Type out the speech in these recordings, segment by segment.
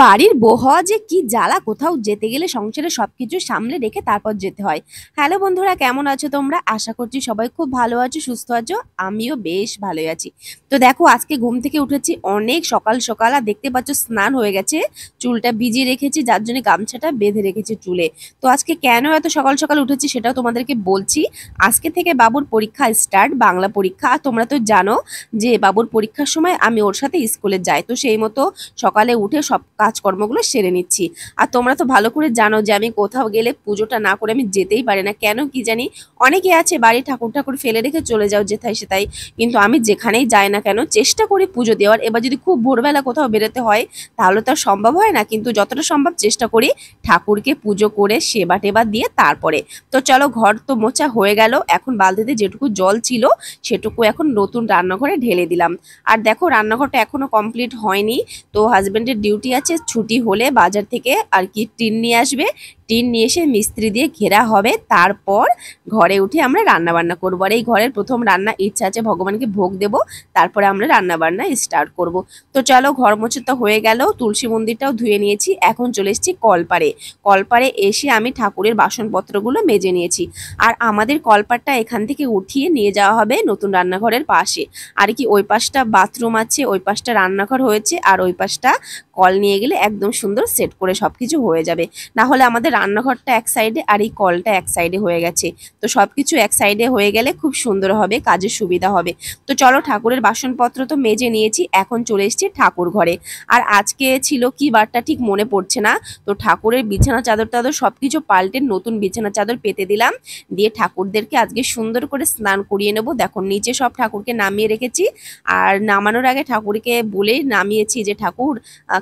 বাড়ির বউ হওয়া যে কি জ্বালা, কোথাও যেতে গেলে সংসারে সবকিছু সামলে রেখে তারপর যেতে হয়। হ্যালো বন্ধুরা, কেমন আছো তোমরা? আশা করছি সবাই খুব ভালো আছো, সুস্থ আছো। আমিও বেশ ভালোই আছি। তো দেখো, আজকে ঘুম থেকে উঠেছি অনেক সকাল সকাল, আর দেখতে পাচ্ছ স্নান হয়ে গেছে। চুলটা ভিজিয়ে রেখেছি, যার জন্য গামছাটা বেঁধে রেখেছি চুলে। তো আজকে কেন এত সকাল সকাল উঠেছি সেটাও তোমাদেরকে বলছি। আজকে থেকে বাবুর পরীক্ষা স্টার্ট, বাংলা পরীক্ষা। আর তোমরা তো জানো যে বাবুর পরীক্ষার সময় আমি ওর সাথে স্কুলে যাই, তো সেই মতো সকালে উঠে সব কাজকর্মগুলো সেরে নিচ্ছি। আর তোমরা তো ভালো করে জানো যে আমি কোথাও গেলে পুজোটা না করে আমি যেতেই পারি না, কেন কি জানি। অনেকে আছে বাড়ি ঠাকুর ঠাকুর ফেলে রেখে চলে যাও যেথায় সেটাই, কিন্তু আমি যেখানেই যাই না কেন চেষ্টা করি পুজো দেওয়ার। এবার যদি খুব ভোরবেলা কোথাও বেরোতে হয় তাহলে তো আর সম্ভব হয় না, কিন্তু যতটা সম্ভব চেষ্টা করি ঠাকুরকে পুজো করে সেবা টেবা দিয়ে তারপরে। তো চলো, ঘর তো মোছা হয়ে গেল, এখন বালতিতে যেটুকু জল ছিল সেটুকু এখন নতুন রান্নাঘরে ঢেলে দিলাম। আর দেখো, রান্নাঘরটা এখনো কমপ্লিট হয়নি। তো হাজবেন্ডের ডিউটি আছে, ছুটি হলে বাজার থেকে আর কি টিন নিয়ে আসবে। টিন নিয়ে এসে মিস্ত্রি দিয়ে ঘেরা হবে, তারপর ঘরে উঠে আমরা রান্না বান্না করবো। আর এই ঘরের প্রথম রান্না ইচ্ছা আছে ভগবানকে ভোগ দেব, তারপরে আমরা রান্না বান্না স্টার্ট করব। তো চলো, ঘর মোছা হয়ে গেল, তুলসী মন্দিরটাও ধুয়ে নিয়েছি, এখন চলে এসেছি কলপারে। কলপারে এসে আমি ঠাকুরের বাসনপত্রগুলো মেজে নিয়েছি। আর আমাদের কলপারটা এখান থেকে উঠিয়ে নিয়ে যাওয়া হবে নতুন রান্নাঘরের পাশে। আর কি ওই পাশটা বাথরুম আছে, ওই পাশটা রান্নাঘর হয়েছে, আর ওই পাশটা কল নিয়ে গেলে একদম সুন্দর সেট করে সবকিছু হয়ে যাবে। না হলে আমাদের রান্নাঘরটা এক সাইডে আর এই কলটা এক সাইডে হয়ে গেছে, তো সবকিছু এক সাইডে হয়ে গেলে খুব সুন্দর হবে, কাজের সুবিধা হবে। তো চলো, ঠাকুরের বাসনপত্র তো মেজে নিয়েছি, এখন চলে এসেছি ঠাকুর ঘরে। আর আজকে ছিল কি বারটা ঠিক মনে পড়ছে না। তো ঠাকুরের বিছানা চাদর টাদর সবকিছু পাল্টে নতুন বিছানা চাদর পেতে দিলাম, দিয়ে ঠাকুরদেরকে আজকে সুন্দর করে স্নান করিয়ে নেব। দেখো, নিচে সব ঠাকুরকে নামিয়ে রেখেছি, আর নামানোর আগে ঠাকুরকে বলেই নামিয়েছি যে ঠাকুর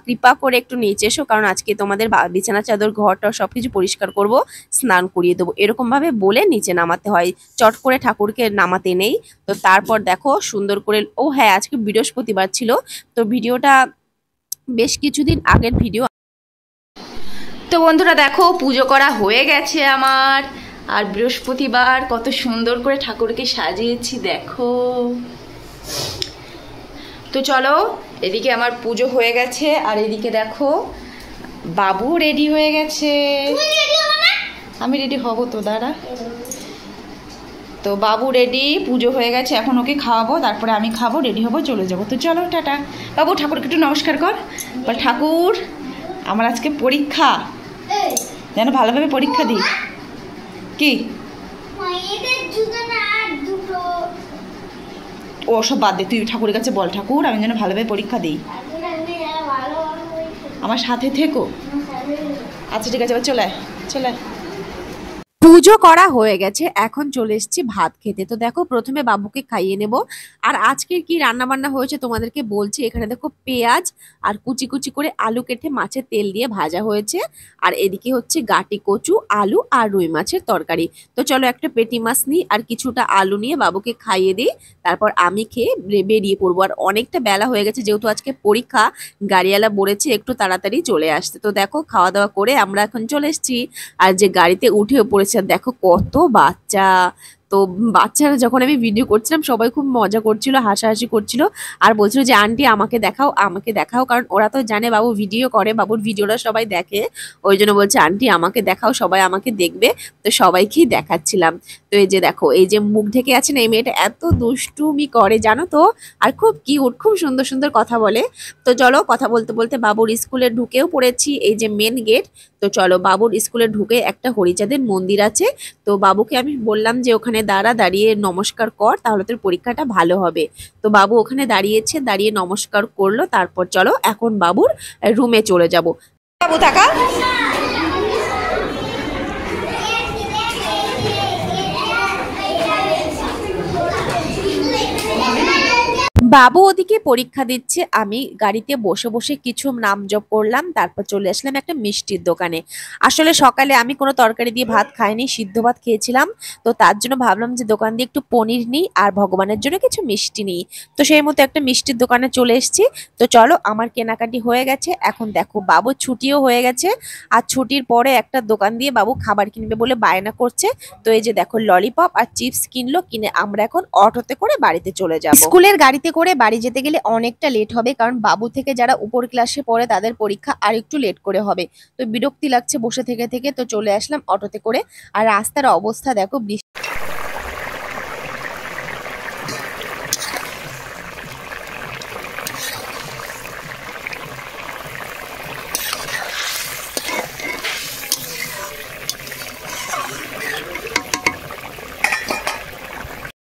কৃপা করে একটু নিচে এসো, কারণ আজকে তোমাদের বিছানা চাদর ঘরটা সবকিছু পরিষ্কার করব, স্নান করিয়ে দেবো, এরকম ভাবে বলে নিচে নামাতে হয়, চট করে ঠাকুরকে নামাতে নেই। তো তারপর দেখো সুন্দর করে, ও হ্যাঁ, আজকে বৃহস্পতিবার ছিল, তো ভিডিওটা বেশ কিছুদিন আগের ভিডিও। তো বন্ধুরা দেখো, পুজো করা হয়ে গেছে আমার। আর বৃহস্পতিবার কত সুন্দর করে ঠাকুরকে সাজিয়েছি দেখো। তো চলো, এদিকে আমার পুজো হয়ে গেছে, আর এদিকে দেখো বাবু রেডি হয়ে গেছে। আমি রেডি হব তো, দাঁড়া। তো বাবু রেডি, পুজো হয়ে গেছে, এখন ওকে খাওয়াবো, তারপরে আমি খাবো, রেডি হবো, চলে যাবো। তো চলো, টাটা। বাবু, ঠাকুরকে একটু নমস্কার কর, বল ঠাকুর আমার আজকে পরীক্ষা, যেন ভালোভাবে পরীক্ষা দিই। কি ও সব বাদ দে, তুই ঠাকুরের কাছে বল ঠাকুর আমি যেন ভালোভাবে পরীক্ষা দিই, আমার সাথে থেকো। আচ্ছা ঠিক আছে, এবার চলে আয়, চলে আয়। পুজো করা হয়ে গেছে, এখন চলে এসেছি ভাত খেতে। তো দেখো, প্রথমে বাবুকে খাইয়ে নেব। আর আজকের কি রান্না বান্না হয়েছে তোমাদেরকে বলছি। এখানে দেখো, পেঁয়াজ আর কুচি কুচি করে আলু কেটে মাছের তেল দিয়ে ভাজা হয়েছে। আর এদিকে হচ্ছে গাটি কচু, আলু আর রুই মাছের তরকারি। তো চলো, একটা পেটি মাছ নিই আর কিছুটা আলু নিয়ে বাবুকে খাইয়ে দিই, তারপর আমি খেয়ে বেরিয়ে পড়বো। আর অনেকটা বেলা হয়ে গেছে, যেহেতু আজকে পরীক্ষা, গাড়িওয়ালা বলেছে একটু তাড়াতাড়ি চলে আসতে। তো দেখো, খাওয়া দাওয়া করে আমরা এখন চলে এসেছি। আর যে গাড়িতে উঠেও পড়েছে, আর দেখো কত বাচ্চা। তো বাচ্চারা, যখন আমি ভিডিও করছিলাম সবাই খুব মজা করছিল, হাসাহাসি করছিল, আর বলছিল যে আন্টি আমাকে দেখাও, আমাকে দেখাও, কারণ ওরা তো জানে বাবু ভিডিও করে, বাবুর ভিডিওটা সবাই দেখে, ওই জন্য বলছে আন্টি আমাকে দেখাও, সবাই আমাকে দেখবে। তো সবাইকেই দেখাচ্ছিলাম। তো এই যে দেখো, এই যে মুখ ঢেকে আছে না, এই মেয়েটা এত দুষ্টুমি করে জানো তো, আর খুব কিউট, খুব সুন্দর সুন্দর কথা বলে। তো চলো, কথা বলতে বলতে বাবুর স্কুলে ঢুকেও পড়েছি, এই যে মেন গেট। তো চলো, বাবুর স্কুলে ঢুকে একটা হরিচাঁদের মন্দির আছে, তো বাবুকে আমি বললাম যে ওখানে দাঁড়িয়ে নমস্কার কর, তাহলে তোর পরীক্ষাটা ভালো হবে। তো বাবু ওখানে দাঁড়িয়েছে, দাঁড়িয়ে নমস্কার করলো, তারপর চলো এখন বাবুর রুমে চলে যাব। বাবু থাকা, বাবু ওদিকে পরীক্ষা দিচ্ছে, আমি গাড়িতে বসে বসে কিছু নাম জপ করলাম, তারপর চলে আসলাম একটা মিষ্টির দোকানে। আসলে সকালে আমি কোনো তরকারি দিয়ে ভাত খাইনি, সিদ্ধ ভাত খেয়েছিলাম, তো তার জন্য ভাবলাম যে দোকান দিয়ে একটু পনির নিই আর ভগবানের জন্য কিছু মিষ্টি নিই। তো সেই মতো একটা মিষ্টির দোকানে চলে এসেছি। তো চলো, আমার কেনাকাটি হয়ে গেছে, এখন দেখো বাবু ছুটিও হয়ে গেছে। আর ছুটির পরে একটা দোকান দিয়ে বাবু খাবার কিনবে বলে বায়না করছে। তো এই যে দেখো, ললিপপ আর চিপস কিনলো, কিনে আমরা এখন অটোতে করে বাড়িতে চলে যাব। স্কুলের গাড়িতে করে বাড়ি যেতে গেলে অনেকটা লেট হবে, কারণ বাবু থেকে যারা উপর ক্লাসে পড়ে তাদের পরীক্ষা আর একটু লেট করে হবে। তো বিরক্তি লাগছে বসে থেকে থেকে, তো চলে আসলাম অটোতে করে। আর রাস্তার অবস্থা দেখো,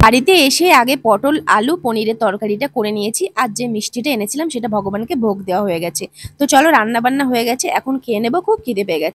বাড়িতে এসে আগে পটল আলু পনিরের তরকারিটা করে নিয়েছি, আর যে মিষ্টিটা এনেছিলাম সেটা ভগবানকে ভোগ দেওয়া হয়ে গেছে। তো চলো, রান্না বান্না হয়ে গেছে, এখন খেয়ে নেবো, খুব খিদে পেয়ে গেছে।